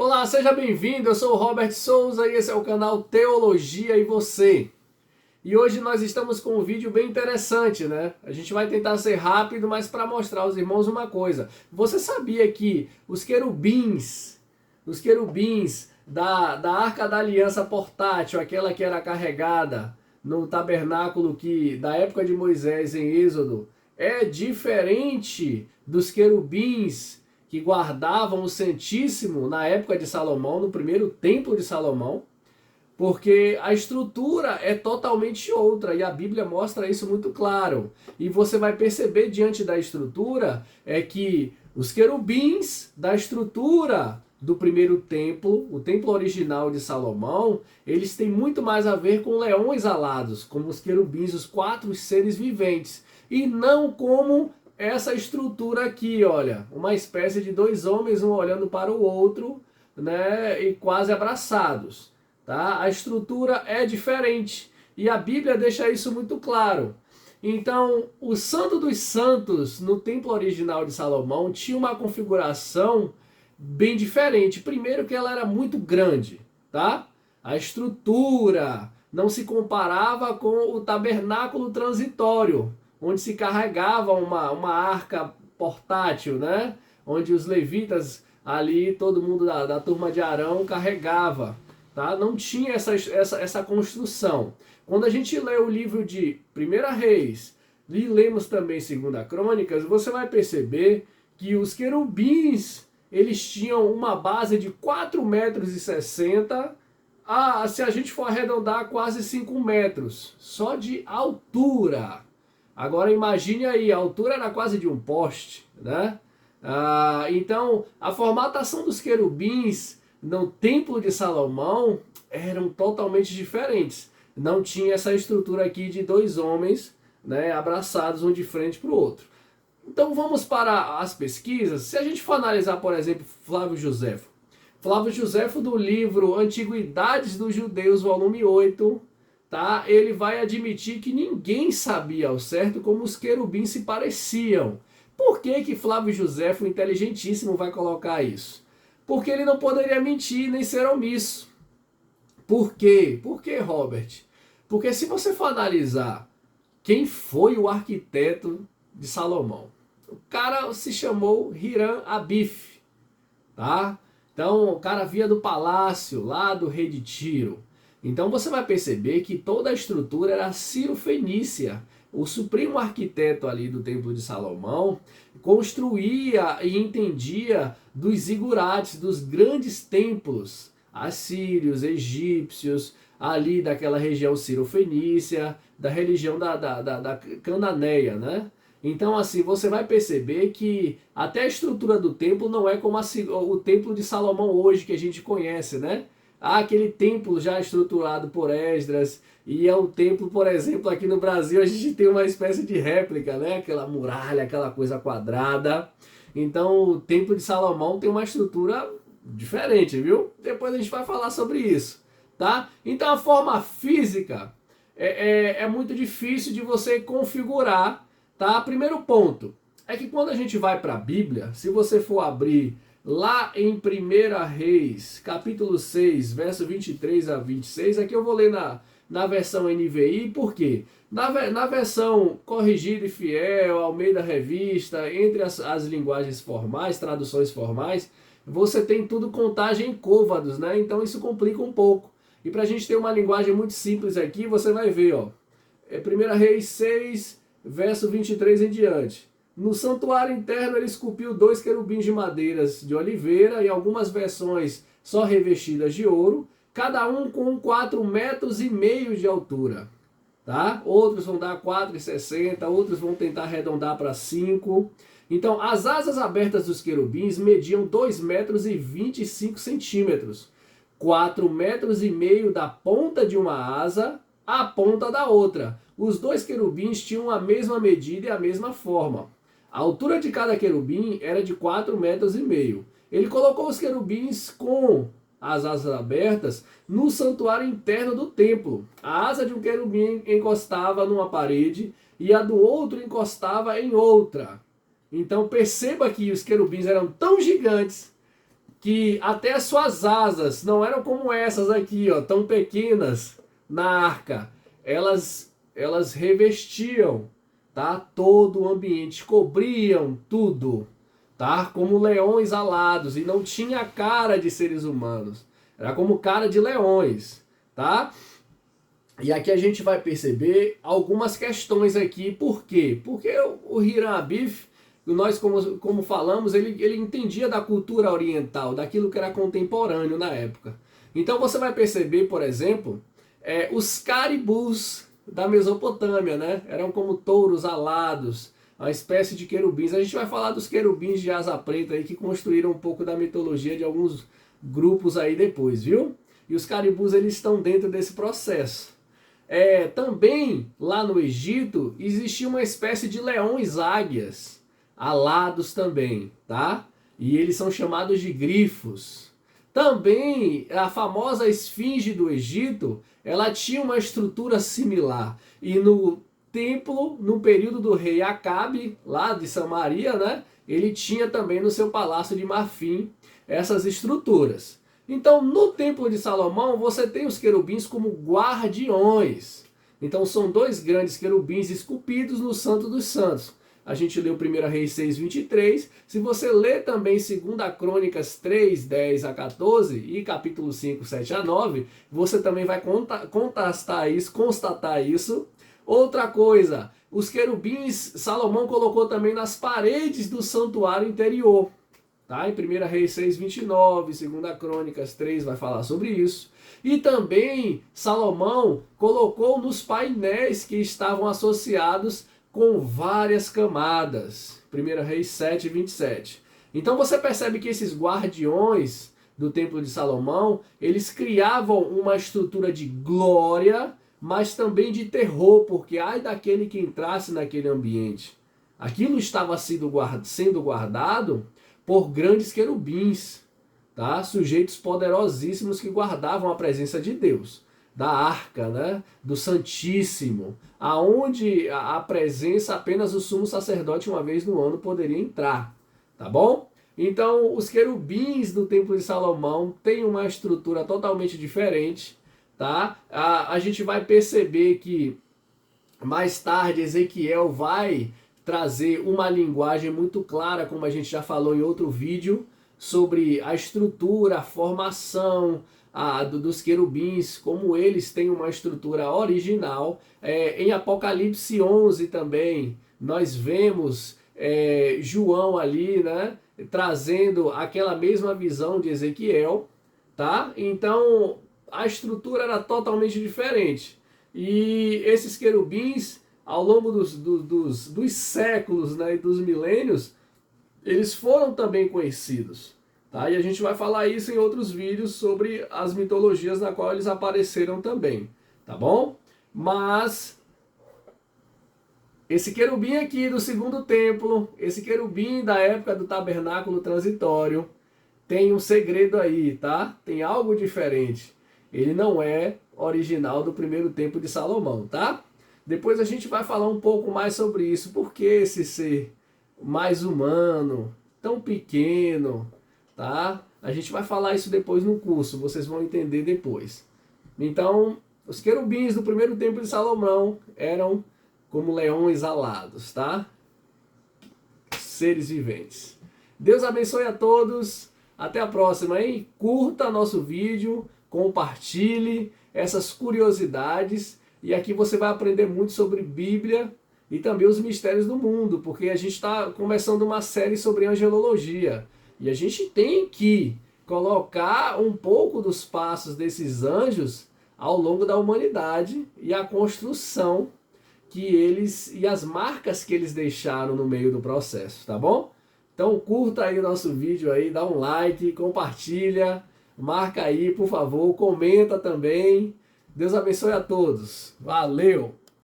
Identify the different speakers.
Speaker 1: Olá, seja bem-vindo, eu sou o Robert Souza e esse é o canal Teologia e Você. E hoje nós estamos com um vídeo bem interessante, né? A gente vai tentar ser rápido, mas para mostrar aos irmãos uma coisa. Você sabia que os querubins da Arca da Aliança portátil, aquela que era carregada no tabernáculo da época de Moisés em Êxodo, é diferente dos querubins que guardavam o Santíssimo na época de Salomão, no primeiro templo de Salomão, porque a estrutura é totalmente outra e a Bíblia mostra isso muito claro. E você vai perceber diante da estrutura que os querubins da estrutura do primeiro templo, o templo original de Salomão, eles têm muito mais a ver com leões alados, como os querubins, os quatro seres viventes, e não como essa estrutura aqui, olha, uma espécie de dois homens, um olhando para o outro, né, e quase abraçados, tá? A estrutura é diferente e a Bíblia deixa isso muito claro. Então, o Santo dos Santos no templo original de Salomão tinha uma configuração bem diferente. Primeiro que ela era muito grande, tá? A estrutura não se comparava com o tabernáculo transitório, onde se carregava uma arca portátil, né? Onde os levitas ali, todo mundo da turma de Arão carregava, tá? Não tinha essa construção. Quando a gente lê o livro de 1 Reis e lemos também 2 Crônicas, você vai perceber que os querubins, eles tinham uma base de 4,60 metros, se a gente for arredondar, quase 5 metros, só de altura. Agora imagine aí, a altura era quase de um poste, né? Então, a formatação dos querubins no Templo de Salomão eram totalmente diferentes. Não tinha essa estrutura aqui de dois homens, né, abraçados um de frente para o outro. Então vamos para as pesquisas. Se a gente for analisar, por exemplo, Flávio Joséfo do livro Antiguidades dos Judeus, volume 8, tá? Ele vai admitir que ninguém sabia ao certo como os querubins se pareciam. Por que Flávio Joséfo, inteligentíssimo, vai colocar isso? Porque ele não poderia mentir nem ser omisso. Por quê? Por que, Robert? Porque se você for analisar quem foi o arquiteto de Salomão, o cara se chamou Hiram Abif, tá? Então o cara via do palácio lá do rei de Tiro. Então você vai perceber que toda a estrutura era Ciro-Fenícia. O supremo arquiteto ali do Templo de Salomão construía e entendia dos zigurates, dos grandes templos assírios, egípcios, ali daquela região Ciro-Fenícia, da religião da Cananeia, né? Então assim, você vai perceber que até a estrutura do templo não é como o Templo de Salomão hoje que a gente conhece, né? Aquele templo já estruturado por Esdras, e é o templo, por exemplo, aqui no Brasil a gente tem uma espécie de réplica, né? Aquela muralha, aquela coisa quadrada. Então o Templo de Salomão tem uma estrutura diferente, viu? Depois a gente vai falar sobre isso, tá? Então a forma física é muito difícil de você configurar, tá? Primeiro ponto é que quando a gente vai para a Bíblia, se você for abrir lá em 1 Reis, capítulo 6, verso 23 a 26, aqui eu vou ler na versão NVI, por quê? Na versão corrigida e fiel, Almeida Revista, entre as linguagens formais, traduções formais, você tem tudo contagem em côvados, né? Então isso complica um pouco. E para a gente ter uma linguagem muito simples aqui, você vai ver, ó, 1 Reis 6, verso 23 em diante. No santuário interno ele esculpiu 2 querubins de madeiras de oliveira, em algumas versões só revestidas de ouro, cada um com 4,5 metros de altura. Tá? Outros vão dar 4,60, outros vão tentar arredondar para 5. Então as asas abertas dos querubins mediam 2,25 metros. 4,5 metros da ponta de uma asa à ponta da outra. Os 2 querubins tinham a mesma medida e a mesma forma. A altura de cada querubim era de 4,5 metros. Ele colocou os querubins com as asas abertas no santuário interno do templo. A asa de um querubim encostava numa parede e a do outro encostava em outra. Então perceba que os querubins eram tão gigantes que até as suas asas não eram como essas aqui, ó, tão pequenas na arca. Elas revestiam, tá, todo o ambiente, cobriam tudo, tá, como leões alados, e não tinha cara de seres humanos, era como cara de leões, tá? E aqui a gente vai perceber algumas questões aqui. Por quê? Porque o Hiram Abif, nós como falamos, ele entendia da cultura oriental, daquilo que era contemporâneo na época. Então você vai perceber, por exemplo, os caribus da Mesopotâmia, né? Eram como touros alados, uma espécie de querubins. A gente vai falar dos querubins de asa preta aí, que construíram um pouco da mitologia de alguns grupos aí depois, viu? E os caribus, eles estão dentro desse processo. Também lá no Egito existia uma espécie de leões águias, alados também, tá? E eles são chamados de grifos. Também a famosa esfinge do Egito, ela tinha uma estrutura similar. E no templo, no período do rei Acabe, lá de Samaria, né? Ele tinha também no seu palácio de marfim essas estruturas. Então, no Templo de Salomão, você tem os querubins como guardiões. Então, são dois grandes querubins esculpidos no Santo dos Santos. A gente leu 1 Reis 6, 23. Se você ler também 2 Crônicas 3, 10 a 14 e capítulo 5, 7 a 9, você também vai constatar isso. Outra coisa, os querubins Salomão colocou também nas paredes do santuário interior. Tá? Em 1 Reis 6, 29, 2 Crônicas 3 vai falar sobre isso. E também Salomão colocou nos painéis que estavam associados com várias camadas. 1 Reis 7, 27. Então você percebe que esses guardiões do Templo de Salomão, eles criavam uma estrutura de glória, mas também de terror, porque ai daquele que entrasse naquele ambiente. Aquilo estava sendo guardado por grandes querubins, tá? Sujeitos poderosíssimos que guardavam a presença de Deus, da arca, né? Do Santíssimo, aonde a presença apenas o sumo sacerdote uma vez no ano poderia entrar, tá bom? Então, os querubins do Templo de Salomão têm uma estrutura totalmente diferente, tá? A gente vai perceber que mais tarde Ezequiel vai trazer uma linguagem muito clara, como a gente já falou em outro vídeo, sobre a estrutura, a formação dos querubins, como eles têm uma estrutura original. Em Apocalipse 11 também, nós vemos João ali, né, trazendo aquela mesma visão de Ezequiel, tá? Então, a estrutura era totalmente diferente. E esses querubins, ao longo dos séculos, né, e dos milênios, eles foram também conhecidos. Tá? E a gente vai falar isso em outros vídeos sobre as mitologias na qual eles apareceram também. Tá bom? Mas esse querubim aqui do segundo templo, esse querubim da época do tabernáculo transitório, tem um segredo aí, tá? Tem algo diferente. Ele não é original do primeiro templo de Salomão, tá? Depois a gente vai falar um pouco mais sobre isso. Por que esse ser mais humano, tão pequeno, tá? A gente vai falar isso depois no curso, vocês vão entender depois. Então, os querubins do primeiro templo de Salomão eram como leões alados, tá? Seres viventes. Deus abençoe a todos. Até a próxima, hein? Curta nosso vídeo, compartilhe essas curiosidades. E aqui você vai aprender muito sobre Bíblia e também os mistérios do mundo, porque a gente está começando uma série sobre angelologia. E a gente tem que colocar um pouco dos passos desses anjos ao longo da humanidade e a construção que eles e as marcas que eles deixaram no meio do processo, tá bom? Então curta aí o nosso vídeo aí, dá um like, compartilha, marca aí, por favor, comenta também. Deus abençoe a todos. Valeu!